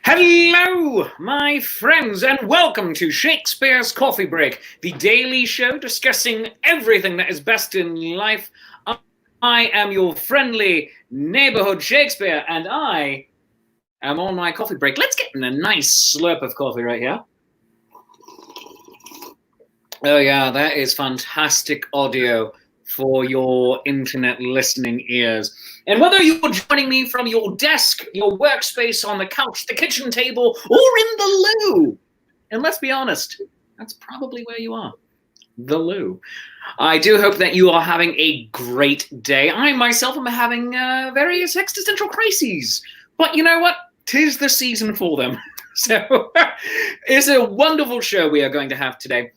Hello, my friends, and welcome to Shakespeare's Coffee Break, the daily show discussing everything that is best in life. I am your friendly neighborhood Shakespeare, and I am on my coffee break. Let's get in a nice slurp of coffee right here. Oh yeah, that is fantastic audio for your internet listening ears. And whether you're joining me from your desk, your workspace, on the couch, the kitchen table, or in the loo, and let's be honest, that's probably where you are, the loo. I do hope that you are having a great day. I myself am having various existential crises, but you know what? 'Tis the season for them. So it's a wonderful show we are going to have today.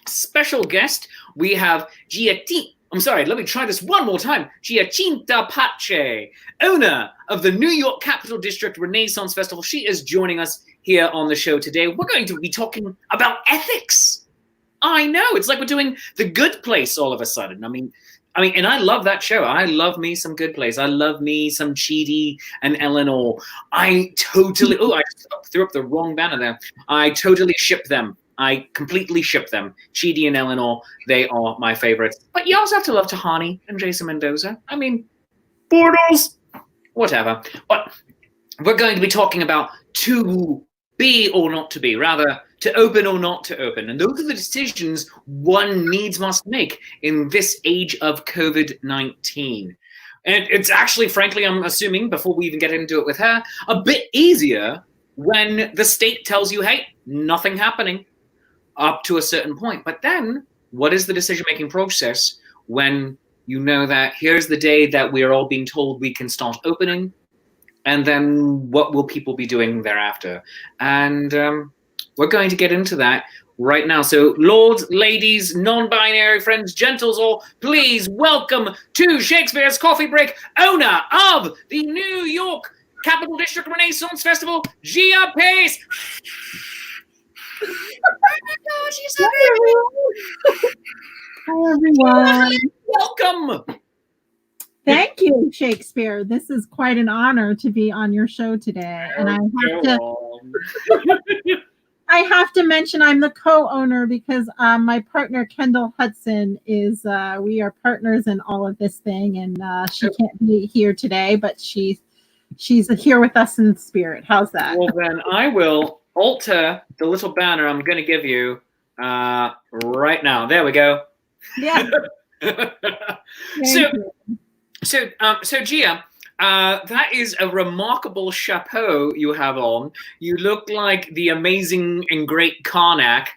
Special guest, we have let me try this one more time. Giacinta Pace, owner of the New York Capital District Renaissance Festival. She is joining us here on the show today. We're going to be talking about ethics. I know, it's like we're doing The Good Place all of a sudden. I mean, and I love that show. I love me some Good Place. I love me some Chidi and Eleanor. I threw up the wrong banner there. I totally ship them. I completely ship them. Chidi and Eleanor, they are my favorites. But you also have to love Tahani and Jason Mendoza. I mean, Bortles, whatever. But we're going to be talking about to be or not to be, rather to open or not to open. And those are the decisions one must make in this age of COVID-19. And it's actually, frankly, I'm assuming, before we even get into it with her, a bit easier when the state tells you, hey, nothing happening up to a certain point. But then what is the decision-making process when you know that here's the day that we are all being told we can start opening, and then what will people be doing thereafter? And we're going to get into that right now. So lords, ladies, non-binary friends, gentles, all, please welcome to Shakespeare's Coffee Break, owner of the New York Capital District Renaissance Festival, Gia Pace. Oh my gosh, she's so good. Hi, everyone. Welcome. Thank you, Shakespeare. This is quite an honor to be on your show today. And I have to mention I'm the co-owner because my partner, Kendall Hudson, is we are partners in all of this thing. And she can't be here today, but she's here with us in spirit. How's that? Well, then I will alter the little banner I'm going to give you right now. There we go. Yeah. So Gia, that is a remarkable chapeau you have on. You look like the amazing and great Karnak.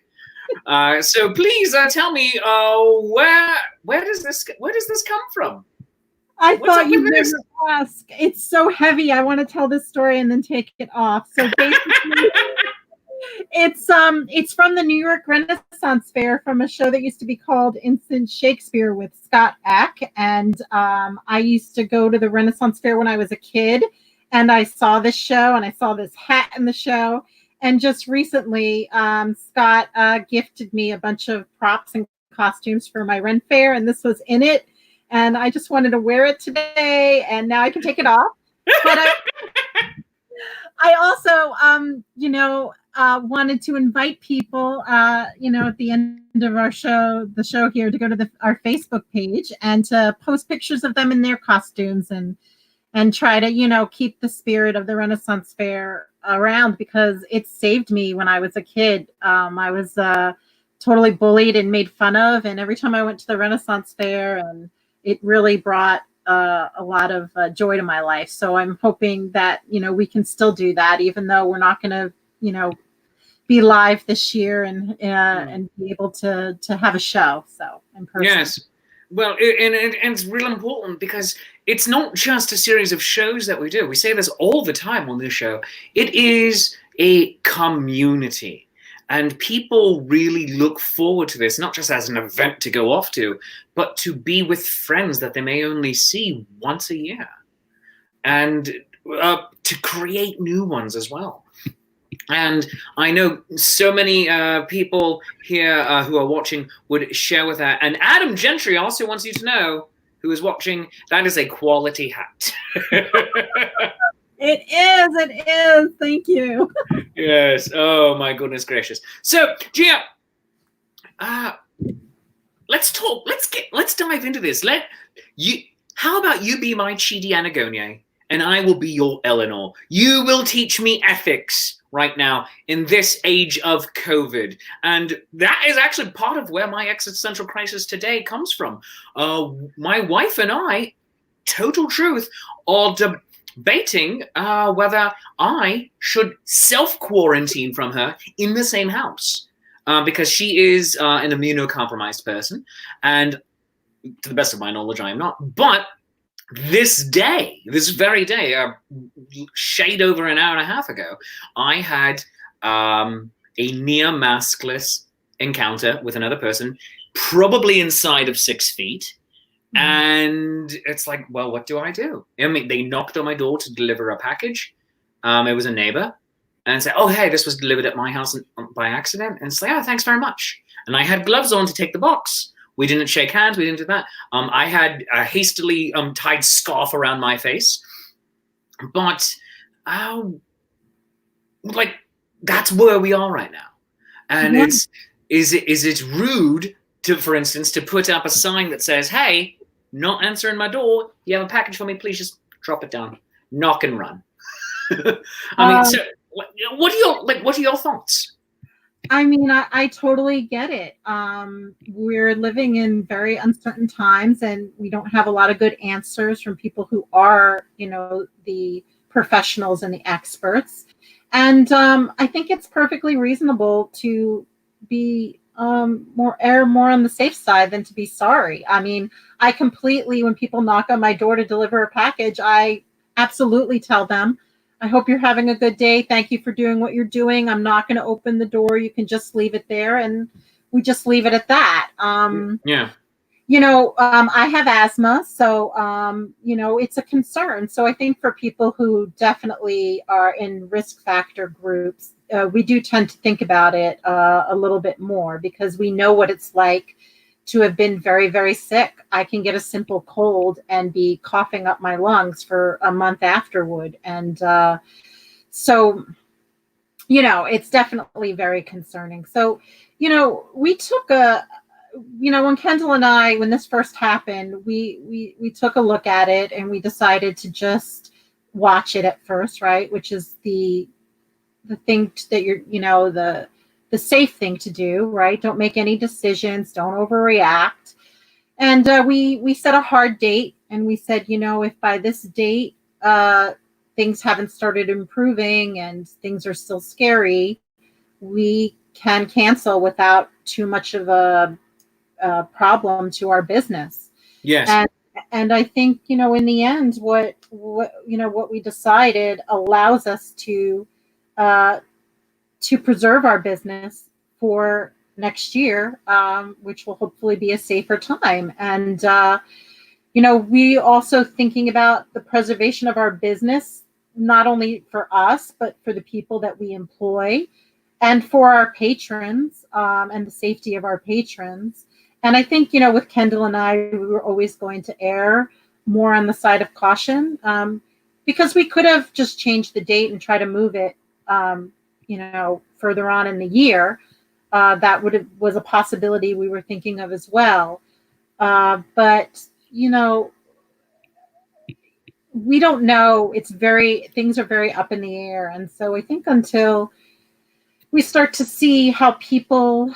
So please tell me where does this come from? I thought you'd never ask. It's so heavy. I want to tell this story and then take it off. So basically, it's from the New York Renaissance Faire, from a show that used to be called Instant Shakespeare with Scott Ack. And I used to go to the Renaissance Faire when I was a kid, and I saw this show and I saw this hat in the show. And just recently, Scott gifted me a bunch of props and costumes for my Ren Fair, and this was in it. And I just wanted to wear it today, and now I can take it off. But I also, wanted to invite people, at the end of our show, the show here, to go to our Facebook page and to post pictures of them in their costumes and try to, keep the spirit of the Renaissance Fair around, because it saved me when I was a kid. I was totally bullied and made fun of, and every time I went to the Renaissance Fair, and it really brought a lot of joy to my life. So I'm hoping that, we can still do that, even though we're not going to, be live this year and be able to have a show. So in person. Yes. Well, and it's really important because it's not just a series of shows that we do. We say this all the time on this show. It is a community. And people really look forward to this, not just as an event to go off to, but to be with friends that they may only see once a year. And to create new ones as well. And I know so many people here who are watching would share with that. And Adam Gentry also wants you to know, who is watching, that is a quality hat. It is. It is. Thank you. Yes. Oh my goodness gracious. So, Gia, let's talk. Let's dive into this. How about you be my Chidi Anagonye, and I will be your Eleanor. You will teach me ethics right now in this age of COVID, and that is actually part of where my existential crisis today comes from. My wife and I, total truth, are debating whether I should self-quarantine from her in the same house. Because she is an immunocompromised person, and to the best of my knowledge, I am not. But this very day, shade over an hour and a half ago, I had a near maskless encounter with another person, probably inside of 6 feet. And it's like, well, what do I do? I mean, they knocked on my door to deliver a package. It was a neighbor. And say, oh, hey, this was delivered at my house by accident. And say, oh, thanks very much. And I had gloves on to take the box. We didn't shake hands. We didn't do that. I had a hastily tied scarf around my face. But, like, that's where we are right now. And is it rude to, for instance, to put up a sign that says, hey, not answering my door. You have a package for me. Please just drop it down. Knock and run. I mean, so what are your thoughts? I mean, I totally get it. We're living in very uncertain times, and we don't have a lot of good answers from people who are, the professionals and the experts. And I think it's perfectly reasonable to be more on the safe side than to be sorry. I mean, I completely, when people knock on my door to deliver a package, I absolutely tell them, I hope you're having a good day. Thank you for doing what you're doing. I'm not going to open the door. You can just leave it there. And we just leave it at that. Yeah. I have asthma, so, it's a concern. So I think for people who definitely are in risk factor groups, we do tend to think about it a little bit more because we know what it's like to have been very, very sick. I can get a simple cold and be coughing up my lungs for a month afterward. And so, it's definitely very concerning. So, we took when Kendall and I, when this first happened, we took a look at it and we decided to just watch it at first, right? Which is the thing that the safe thing to do, right? Don't make any decisions. Don't overreact. And we set a hard date, and we said, if by this date things haven't started improving and things are still scary, we can cancel without too much of a problem to our business. Yes. And I think, in the end, what we decided allows us to preserve our business for next year, which will hopefully be a safer time. And, we also thinking about the preservation of our business, not only for us, but for the people that we employ and for our patrons, and the safety of our patrons. And I think, with Kendall and I, we were always going to err more on the side of caution, because we could have just changed the date and try to move it, further on in the year. That was a possibility we were thinking of as well. But, we don't know. Things are very up in the air. And so I think until we start to see how people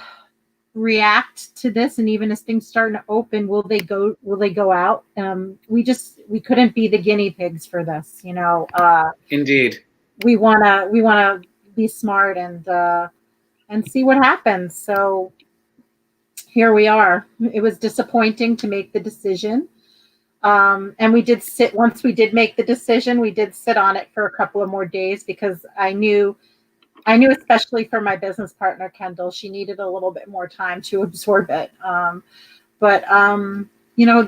react to this, and even as things start to open, will they go out? We couldn't be the guinea pigs for this, Indeed. We wanna be smart and see what happens. So here we are. It was disappointing to make the decision. And once we did make the decision, we did sit on it for a couple of more days because I knew especially for my business partner, Kendall, she needed a little bit more time to absorb it. But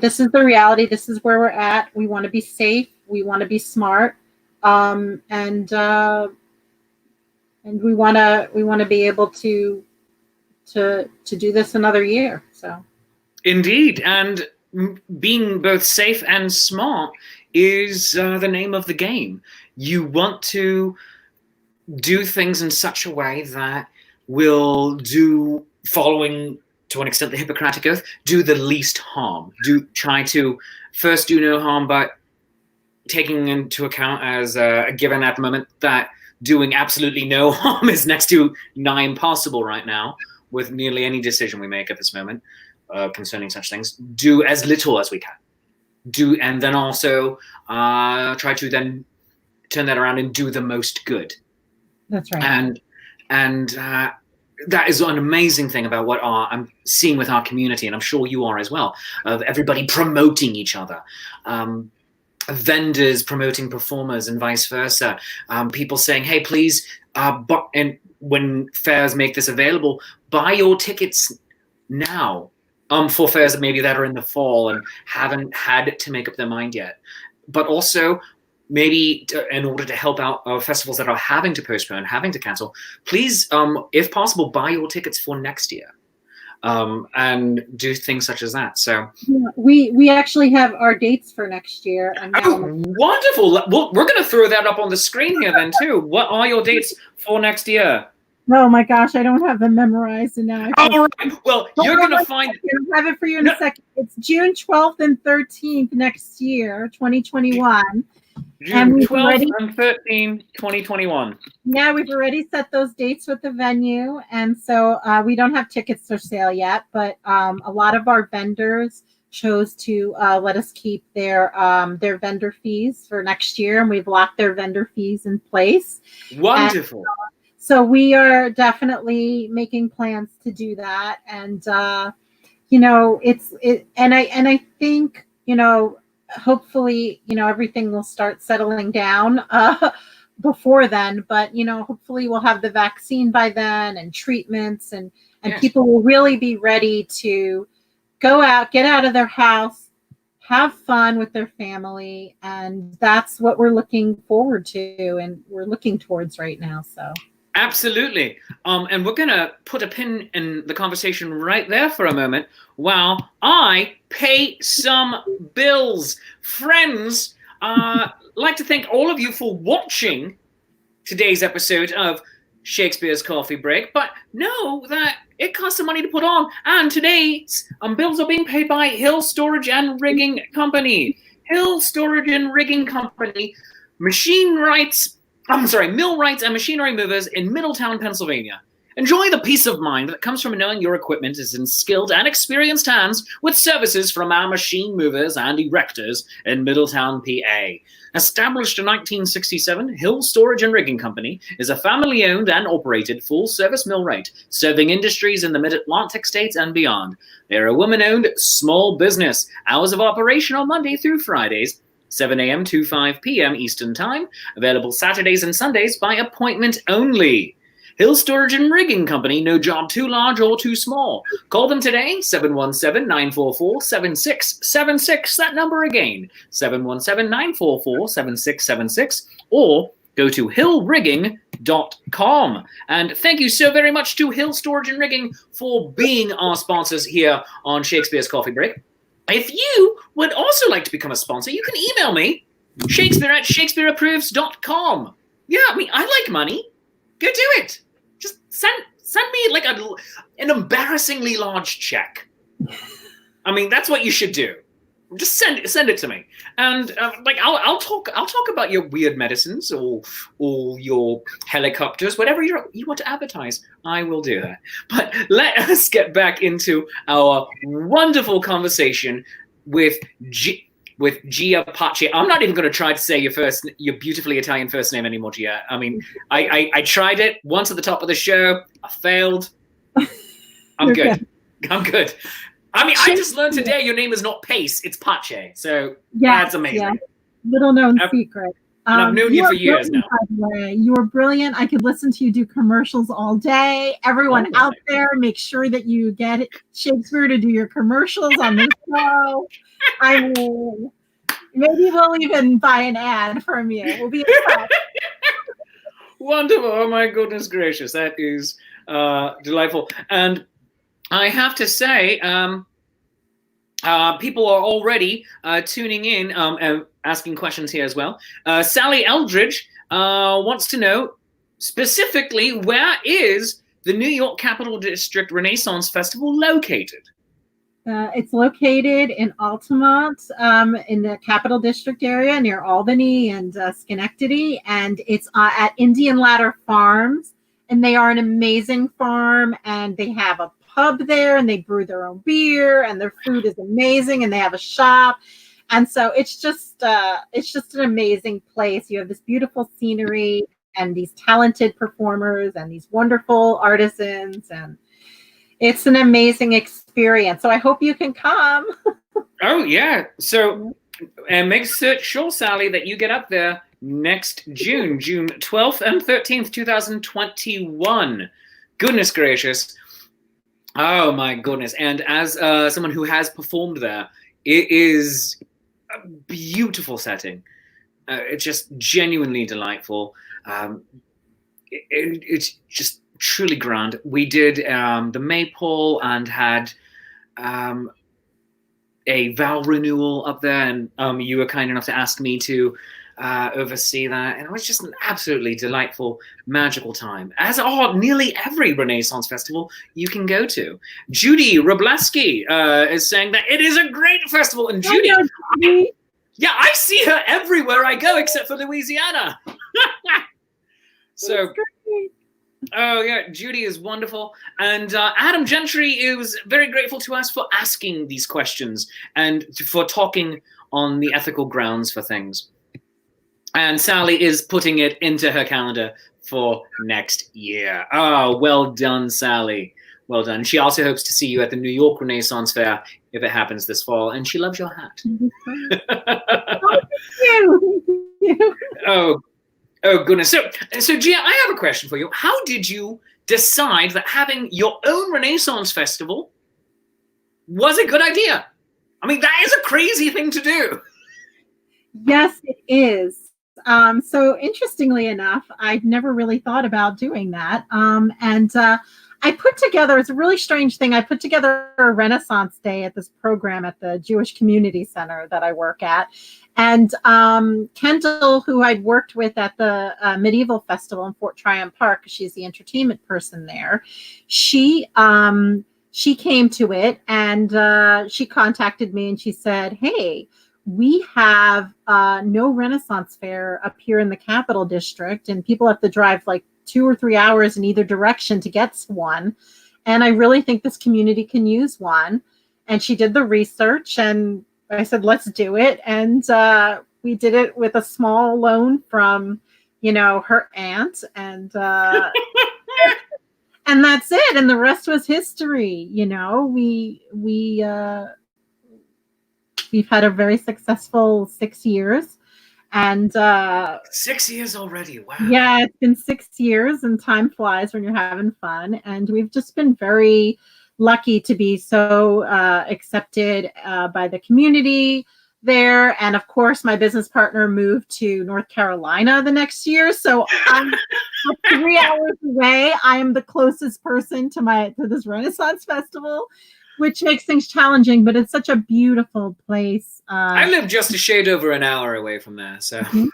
this is the reality. This is where we're at. We want to be safe. We want to be smart. And we want to be able to do this another year. So. Indeed. And being both safe and smart is the name of the game. You want to do things in such a way that will do, following to an extent the Hippocratic Oath, do the least harm. Try to first do no harm, but taking into account as a given at the moment that doing absolutely no harm is next to nigh impossible right now with nearly any decision we make at this moment concerning such things. Do as little as we can. And then also try to then turn that around and do the most good. That's right. And that is an amazing thing about what I'm seeing with our community, and I'm sure you are as well, of everybody promoting each other. Vendors promoting performers and vice versa. People saying, hey, please, and when fairs make this available, buy your tickets now for fairs maybe that are in the fall and haven't had to make up their mind yet. But also, maybe in order to help out festivals that are having to postpone, having to cancel, please, if possible, buy your tickets for next year. And do things such as that. So yeah, we actually have our dates for next year. And wonderful! We're going to throw that up on the screen here then too. What are your dates for next year? Oh my gosh, I don't have them memorized, and now. All right. Well, you're going to find. I'll have it for you in a second. It's June 12th and 13th next year, 2021. June 12th and 13th, 2021. Yeah, we've already set those dates with the venue, and so we don't have tickets for sale yet, but a lot of our vendors chose to let us keep their vendor fees for next year, and we've locked their vendor fees in place. Wonderful. And, so we are definitely making plans to do that, and I think hopefully, everything will start settling down before then, but, hopefully we'll have the vaccine by then and treatments and yes. People will really be ready to go out, get out of their house, have fun with their family. And that's what we're looking forward to and we're looking towards right now. So. Absolutely. And we're going to put a pin in the conversation right there for a moment while I pay some bills. Friends, I'd like to thank all of you for watching today's episode of Shakespeare's Coffee Break, but know that it costs some money to put on, and today's bills are being paid by Hill Storage and Rigging Company. Hill Storage and Rigging Company, mill rights and machinery movers in Middletown, Pennsylvania. Enjoy the peace of mind that comes from knowing your equipment is in skilled and experienced hands with services from our machine movers and erectors in Middletown, PA. Established in 1967, Hill Storage and Rigging Company is a family-owned and operated full-service millwright, serving industries in the Mid-Atlantic states and beyond. They're a woman-owned small business. Hours of operation on Monday through Fridays, 7 a.m. to 5 p.m. Eastern Time. Available Saturdays and Sundays by appointment only. Hill Storage and Rigging Company, no job too large or too small. Call them today, 717-944-7676. That number again, 717-944-7676. Or go to hillrigging.com. And thank you so very much to Hill Storage and Rigging for being our sponsors here on Shakespeare's Coffee Break. If you would also like to become a sponsor, you can email me, Shakespeare@shakespeareapproves.com. Yeah, I like money. Go do it. Just send me like an embarrassingly large check. That's what you should do. Just send it to me, and I'll talk about your weird medicines or your helicopters, whatever you want to advertise. I will do that. But let us get back into our wonderful conversation with Gia Pace. I'm not even going to try to say your beautifully Italian first name anymore, Gia. I tried it once at the top of the show. I failed. I'm good. I'm good. I just learned today your name is not Pace, it's Pace. So that's amazing. Yeah. Little known secret. I've known you for years now. By the way. You are brilliant. I could listen to you do commercials all day. Everyone out there, make sure that you get Shakespeare to do your commercials on this show. Maybe we'll even buy an ad from you. We'll be in touch. Wonderful. Oh my goodness gracious. That is delightful. And I have to say, People are already tuning in and asking questions here as well. Sally Eldridge wants to know specifically, where is the New York Capital District Renaissance Festival located? It's located in Altamont, in the Capital District area near Albany and Schenectady, and it's at Indian Ladder Farms. And they are an amazing farm, and they have a pub there, and they brew their own beer, and their food is amazing, and they have a shop. And so it's just an amazing place. You have this beautiful scenery and these talented performers and these wonderful artisans, and it's an amazing experience. So I hope you can come. Oh, yeah. So make sure, Sally, that you get up there next June 12th and 13th, 2021. Goodness gracious. Oh, my goodness. And as someone who has performed there, it is a beautiful setting. It's just genuinely delightful. It's just truly grand. We did the Maypole and had a vow renewal up there, and you were kind enough to ask me to oversee that, and it was just an absolutely delightful, magical time, as are nearly every Renaissance festival you can go to. Judy Robleski is saying that it is a great festival, and Judy, yeah, I see her everywhere I go except for Louisiana. So, oh yeah, Judy is wonderful, and Adam Gentry is very grateful to us for asking these questions and for talking on the ethical grounds for things. And Sally is putting it into her calendar for next year. Oh, well done, Sally. Well done. She also hopes to see you at the New York Renaissance Fair if it happens this fall, and she loves your hat. Oh, thank you. Oh, goodness. So Gia, I have a question for you. How did you decide that having your own Renaissance festival was a good idea? I mean, that is a crazy thing to do. Yes, it is. So interestingly enough, I'd never really thought about doing that. I put together, it's a really strange thing. I put together a Renaissance Day at this program at the Jewish Community Center that I work at. And Kendall, who I'd worked with at the Medieval Festival in Fort Tryon Park, she's the entertainment person there. She came to it, and she contacted me, and she said, hey, we have no Renaissance Fair up here in the Capital District, and people have to drive like 2 or 3 hours in either direction to get one. And I really think this community can use one. And she did the research, and I said, let's do it. And we did it with a small loan from, her aunt. And and that's it. And the rest was history. We've had a very successful 6 years. And 6 years already. Wow. Yeah, it's been 6 years, and time flies when you're having fun. And we've just been very lucky to be so accepted by the community there. And of course, my business partner moved to North Carolina the next year. So I'm 3 hours away. I am the closest person to this Renaissance Festival, which makes things challenging, but it's such a beautiful place. I live just a shade over an hour away from there, so Mm-hmm.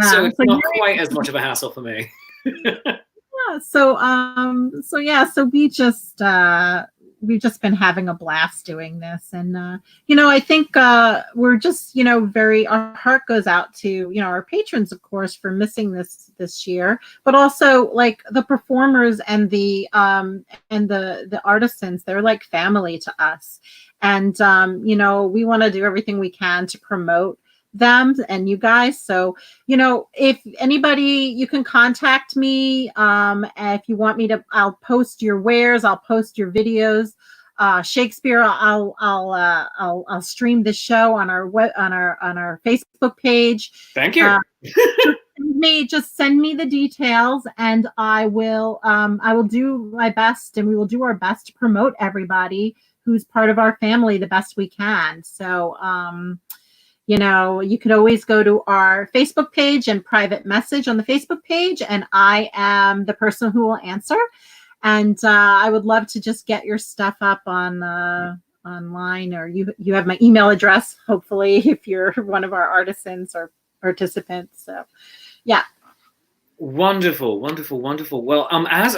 so it's not quite as much of a hassle for me. Yeah, so we've just been having a blast doing this, and I think we're just our heart goes out to our patrons, of course, for missing this year, but also like the performers and the artisans. They're like family to us, and we want to do everything we can to promote them and you guys. So if anybody, you can contact me if you want me to. I'll post your wares, I'll post your videos. Shakespeare, I'll stream the show on our Facebook page. Thank you. Just send me the details, and I will do my best, and we will do our best to promote everybody who's part of our family the best we can. So you could always go to our Facebook page and private message on the Facebook page, and I am the person who will answer. And I would love to just get your stuff up on online, or you have my email address, hopefully, if you're one of our artisans or participants. So, yeah. Wonderful, wonderful, wonderful. Well, as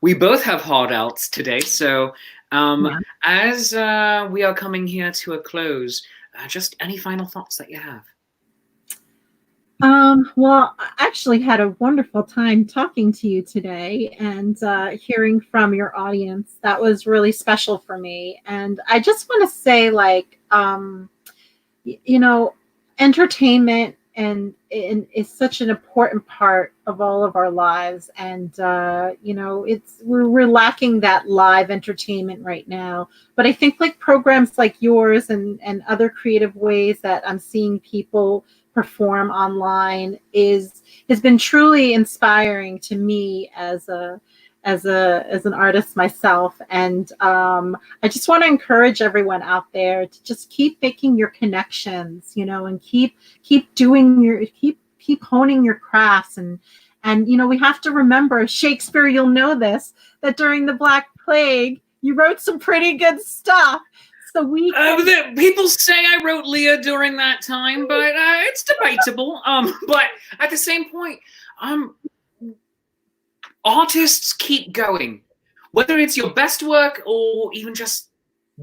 we both have hard outs today, so Yeah. as we are coming here to a close, just any final thoughts that you have? Well, I actually had a wonderful time talking to you today and hearing from your audience. That was really special for me. And I just want to say, like, you know, entertainment and is such an important part of all of our lives. And you know, we're lacking that live entertainment right now. But I think like programs like yours and other creative ways that I'm seeing people perform online has been truly inspiring to me as an artist myself. And I just want to encourage everyone out there to just keep making your connections, you know, and keep honing your crafts. And you know, we have to remember, Shakespeare, you'll know this, that during the Black Plague you wrote some pretty good stuff. So people say I wrote Lear during that time, but it's debatable. But at the same point, artists keep going, whether it's your best work or even just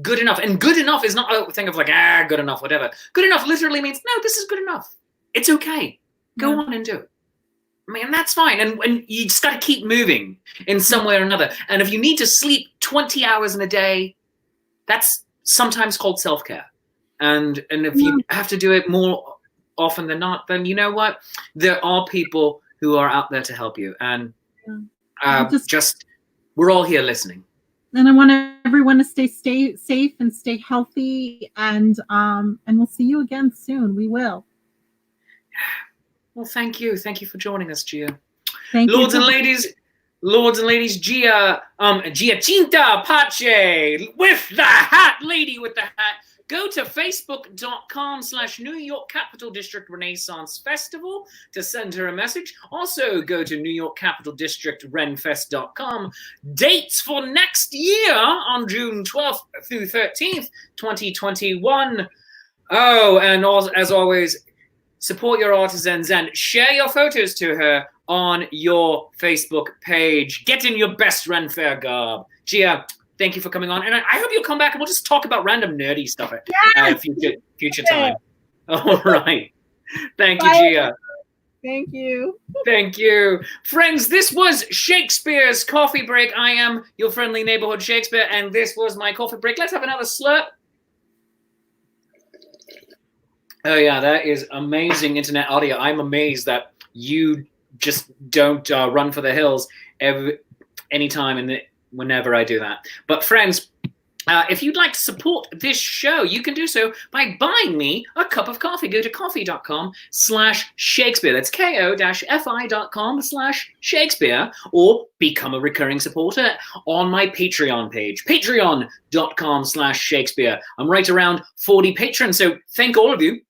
good enough. And good enough is not a thing of like, good enough, whatever. Good enough literally means, no, this is good enough. It's okay. Go on and do it. I mean, that's fine. And you just got to keep moving in some way or another. And if you need to sleep 20 hours in a day, that's sometimes called self-care. And if you have to do it more often than not, then you know what? There are people who are out there to help you. And we're all here listening. And I want everyone to stay safe and stay healthy. And we'll see you again soon. We will. Well, thank you. Thank you for joining us, Gia. Lords and ladies, Giacinta Pace with the hat, lady with the hat. Go to facebook.com/New York Capital District Renaissance Festival to send her a message. Also, go to New York Capital District renfest.com. Dates for next year on June 12th through 13th, 2021. Oh, and as always, support your artisans and share your photos to her on your Facebook page. Get in your best Ren Fair garb. Gia, thank you for coming on. And I hope you'll come back and we'll just talk about random nerdy stuff at future time. All right. Thank you, Gia. Thank you. Thank you. Friends, this was Shakespeare's Coffee Break. I am your friendly neighborhood Shakespeare, and this was my coffee break. Let's have another slurp. Oh, yeah, that is amazing internet audio. I'm amazed that you just don't run for the hills anytime whenever I do that. But friends, if you'd like to support this show, you can do so by buying me a cup of coffee. Go to coffee.com/Shakespeare. That's ko-fi.com/Shakespeare, or become a recurring supporter on my Patreon page, patreon.com/Shakespeare. I'm right around 40 patrons, so thank all of you.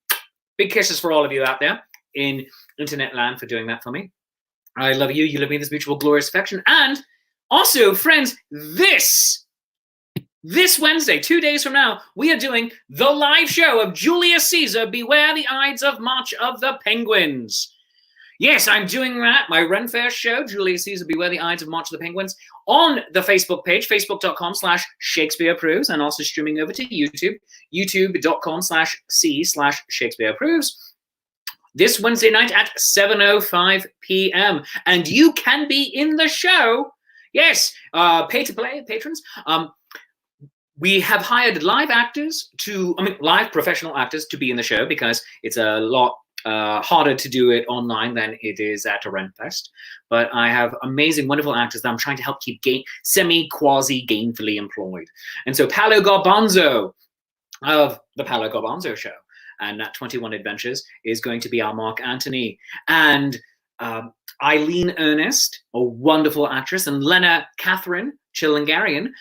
Big kisses for all of you out there in internet land for doing that for me. I love you. You love me. This mutual glorious affection. And also, friends, this Wednesday, 2 days from now, we are doing the live show of Julius Caesar, Beware the Ides of March of the Penguins. Yes, I'm doing that. My Ren Fair show, Julius Caesar, Beware the Ides of March of the Penguins, on the Facebook page, facebook.com/Shakespeare Approves, and also streaming over to YouTube, youtube.com/C/Shakespeare Approves. This Wednesday night at 7:05 p.m. And you can be in the show. Yes, pay-to-play patrons. We have hired live professional actors to be in the show because it's a lot harder to do it online than it is at a Renfest. But I have amazing, wonderful actors that I'm trying to help keep quasi-gainfully employed. And so Paolo Garbanzo of the Paolo Garbanzo Show and Nat 21 Adventures is going to be our Mark Antony. And Eileen Ernest, a wonderful actress, and Lena Catherine Chilingarian,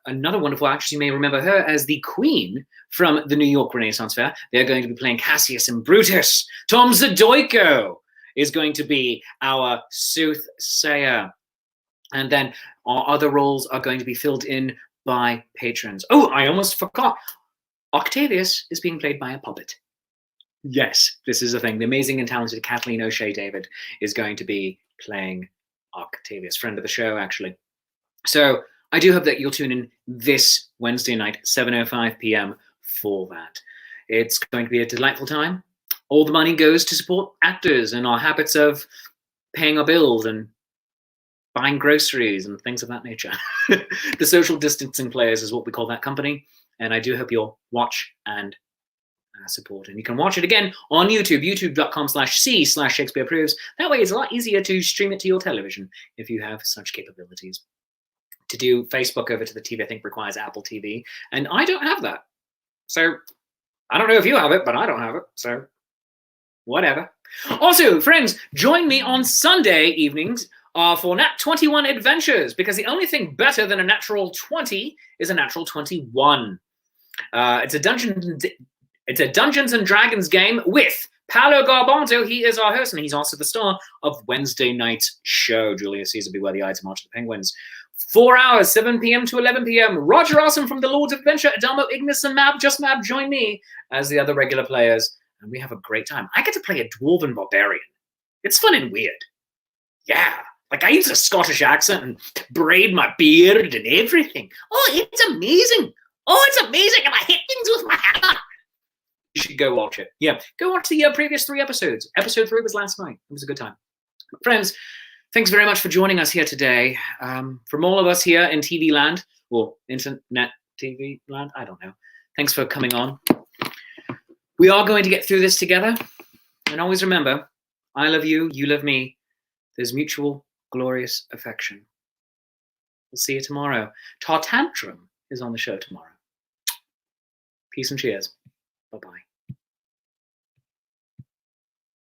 another wonderful actress. You may remember her as the Queen from the New York Renaissance Fair. They're going to be playing Cassius and Brutus. Tom Zadoyko is going to be our soothsayer. And then our other roles are going to be filled in by patrons. Oh, I almost forgot. Octavius is being played by a puppet. Yes, this is a thing. The amazing and talented Kathleen O'Shea David is going to be playing Octavius, friend of the show, actually. So I do hope that you'll tune in this Wednesday night, 7:05 p.m. for that. It's going to be a delightful time. All the money goes to support actors and our habits of paying our bills and buying groceries and things of that nature. The social distancing players is what we call that company. And I do hope you'll watch and support. And you can watch it again on YouTube, youtube.com/c/Shakespeare Proves. That way it's a lot easier to stream it to your television if you have such capabilities. To do Facebook over to the TV, I think requires Apple TV. And I don't have that. So I don't know if you have it, but I don't have it. So whatever. Also, friends, join me on Sunday evenings for Nat 21 Adventures, because the only thing better than a natural 20 is a natural 21. It's a Dungeons and Dragons game with Paolo Garbanto. He is our host, and he's also the star of Wednesday night's show, Julius Caesar Beware the Ides, March of the Penguins. 4 hours, 7 p.m. to 11 p.m. Roger Awesome from the Lords of Adventure, Adamo, Ignis, and Mab, Just Mab, join me as the other regular players, and we have a great time. I get to play a dwarven barbarian. It's fun and weird. Yeah. Like, I use a Scottish accent and braid my beard and everything. Oh, it's amazing. Oh, it's amazing. And I hit things with my hammer. You should go watch it. Yeah, go watch the previous 3 episodes. Episode 3 was last night. It was a good time. Friends, thanks very much for joining us here today. From all of us here in TV land, or internet TV land, I don't know. Thanks for coming on. We are going to get through this together. And always remember, I love you, you love me. There's mutual glorious affection. We'll see you tomorrow. Tartantrum is on the show tomorrow. Peace and cheers. Bye-bye.